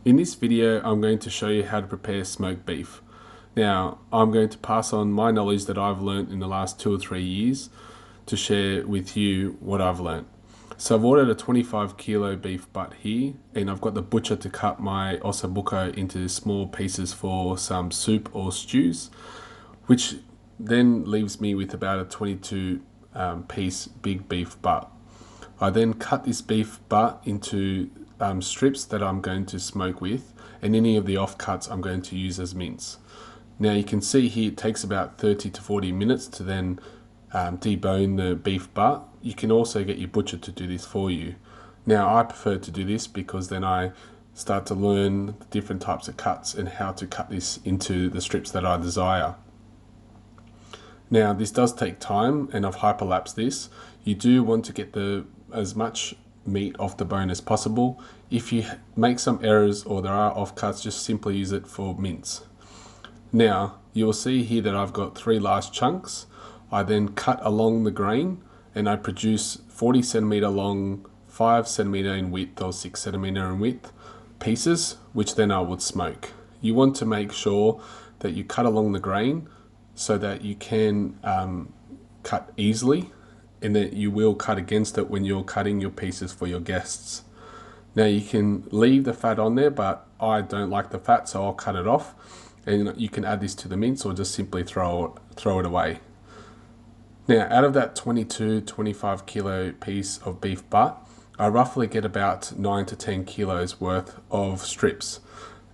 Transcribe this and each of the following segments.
In this video, I'm going to show you how to prepare smoked beef. Now, I'm going to pass on my knowledge that I've learned in the last 2 or 3 years to share with you what I've learned. So I've ordered a 25 kilo beef butt here, and I've got the butcher to cut my ossobuco into small pieces for some soup or stews, which then leaves me with about a 22 piece big beef butt. I then cut this beef butt into strips that I'm going to smoke with, and any of the offcuts I'm going to use as mince. Now you can see here it takes about 30 to 40 minutes to then debone the beef butt. You can also get your butcher to do this for you. Now I prefer to do this because then I start to learn the different types of cuts and how to cut this into the strips that I desire. Now this does take time, and I've hyperlapsed this. You do want to get as much meat off the bone as possible. If you make some errors or there are offcuts, just simply use it for mince. Now you will see here that I've got 3 large chunks. I then cut along the grain and I produce 40 centimeter long, 5 centimeter in width or 6 centimeter in width pieces, which then I would smoke. You want to make sure that you cut along the grain so that you can cut easily, and that you will cut against it when you're cutting your pieces for your guests. Now you can leave the fat on there, but I don't like the fat, so I'll cut it off, and you can add this to the mince or just simply throw it away. Now out of that 25 kilo piece of beef butt, I roughly get about 9 to 10 kilos worth of strips.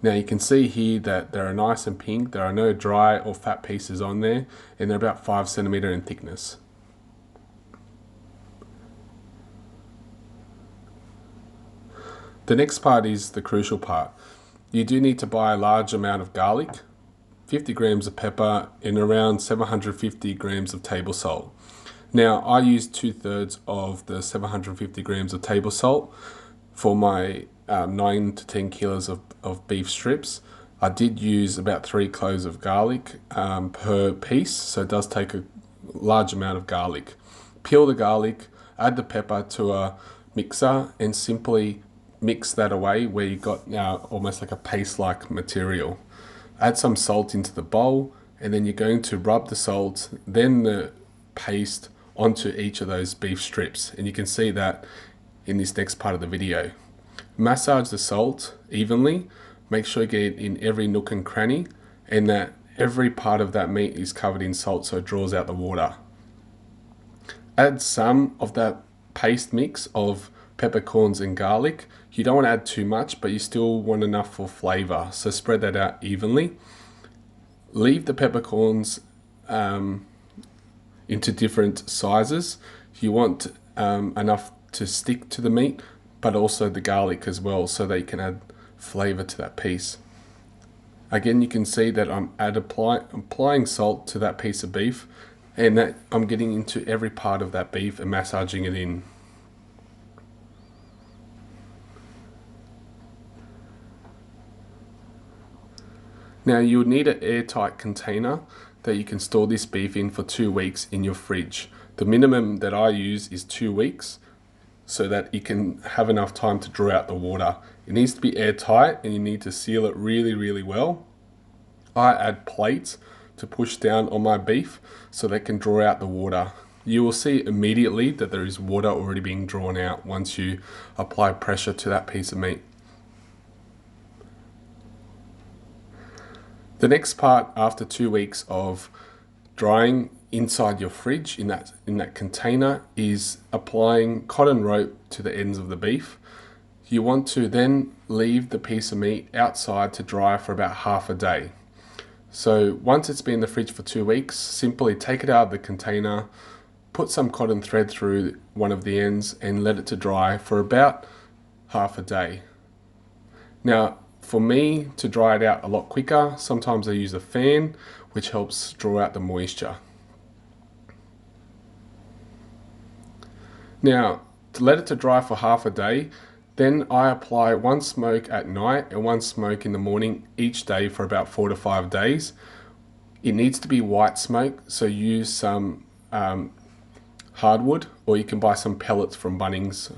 Now you can see here that they're nice and pink, there are no dry or fat pieces on there, and they're about 5 centimeter in thickness. The next part is the crucial part. You do need to buy a large amount of garlic, 50 grams of pepper, and around 750 grams of table salt. Now I use 2/3 of the 750 grams of table salt for my 9 to 10 kilos of beef strips. I did use about 3 cloves of garlic per piece, so it does take a large amount of garlic. Peel the garlic, add the pepper to a mixer, and simply mix that away where you got now almost like a paste-like material. Add some salt into the bowl, and then you're going to rub the salt, then the paste onto each of those beef strips, and you can see that in this next part of the video. Massage the salt evenly, make sure you get it in every nook and cranny, and that every part of that meat is covered in salt so it draws out the water. Add some of that paste mix of peppercorns and garlic. You don't want to add too much, but you still want enough for flavor, so spread that out evenly. Leave the peppercorns into different sizes. You want enough to stick to the meat, but also the garlic as well, so that you can add flavor to that piece. Again, you can see that I'm applying salt to that piece of beef, and that I'm getting into every part of that beef and massaging it in. Now you would need an airtight container that you can store this beef in for 2 weeks in your fridge. The minimum that I use is 2 weeks, so that you can have enough time to draw out the water. It needs to be airtight, and you need to seal it really well. I add plates to push down on my beef so they can draw out the water. You will see immediately that there is water already being drawn out once you apply pressure to that piece of meat. The next part after 2 weeks of drying inside your fridge in that container is applying cotton rope to the ends of the beef. You want to then leave the piece of meat outside to dry for about half a day. So once it's been in the fridge for 2 weeks, simply take it out of the container, put some cotton thread through one of the ends, and let it to dry for about half a day. Now, for me to dry it out a lot quicker, sometimes I use a fan, which helps draw out the moisture. Now, to let it to dry for half a day, then I apply one smoke at night and one smoke in the morning each day for about 4 to 5 days. It needs to be white smoke, so use some hardwood, or you can buy some pellets from Bunnings